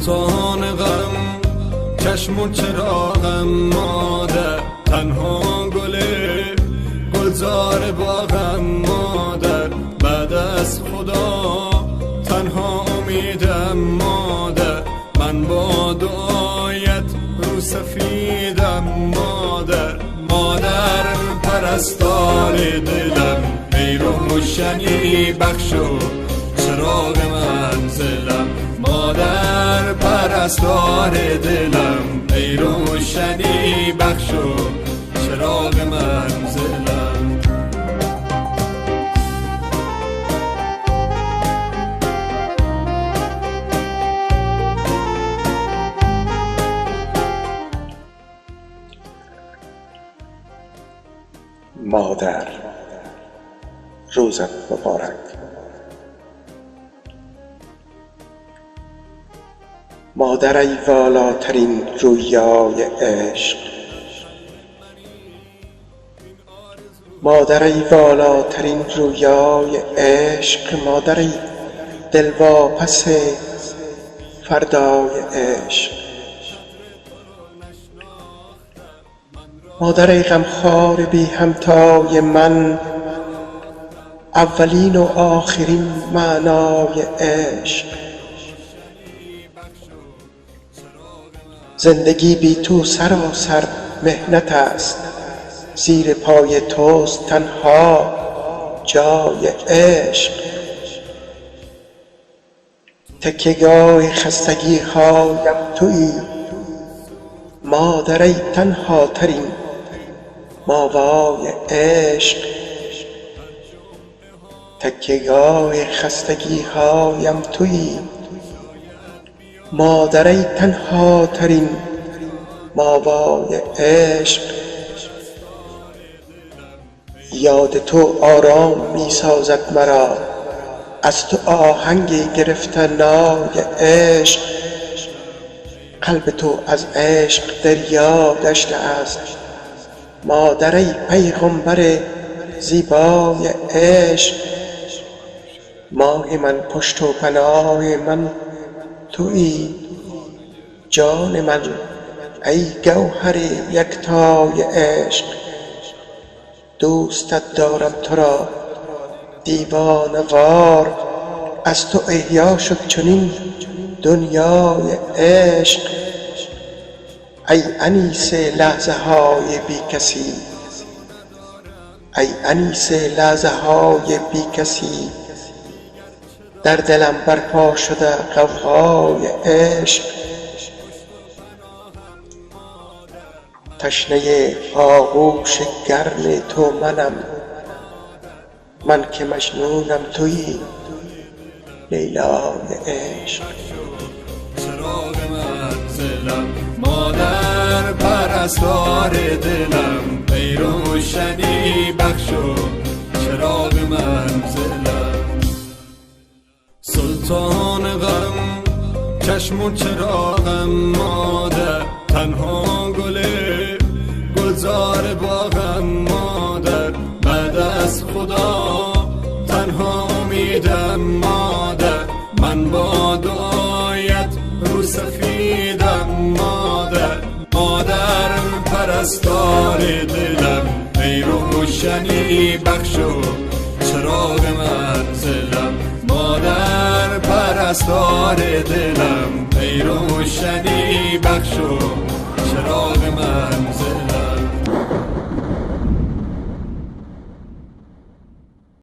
سلطان غم، چشم و چراغم مادر، تنها گلزار باغم مادر، بعد از خدا تنها امیدم مادر، من با دعایت رو سفیدم مادر، مادر پرستار دلم، ای روشنی بخش و چراغ منزلم، مادر پرستار دلم، ای روشنی بخش و چراغ منزلم. مادر، روزت مبارک. مادر ای والاترین رویای عشق، مادر ای والاترین رویای عشق، مادر ای دلواپس فردای عشق، مادر ای غمخوار بی همتای من، اولین و آخرین معنای عشق، زندگی بی تو سراسر محنت است، زیر پای توست تنها جای عشق، تکیه‌گاه خستگی هایم تویی، مادر ای تنها ترین ماوای عشق، تکیه‌گاه خستگی هایم تویی، مادر ای تنها ترین ماوای عشق، یاد تو آرام می سازد مرا، از تو آهنگ گرفتنای عشق، قلب تو از عشق دریا گشته است، مادر ای پیغمبر زیبای عشق، ماه من، پشت و پناه من تویی، جان من ای گوهر یکتای عشق، دوستت دارم تو را دیوانه وار، از تو احیا شد چنین دنیای عشق، ای انیس لحظه های بی کسی، ای انیس لحظه های بی کسی، در دلم برپا شده غوغای عشق، تشنه آغوش گرم تو منم، من که مجنونم تویی لیلای عشق. چراغ منزلم، مادر پرستار دلم، ای روشنی بخش و چراغ منزلم، سلطان غم، چشم و چراغم مادر، تنها گلزار باغم مادر، بعد از خدا تنها امیدم مادر، من با دعایت رو سفیدم مادر، مادر پرستار دلم، ای روشنی بخش و چراغ منزلم، مادر پرستار دلم، ای روشنی بخش و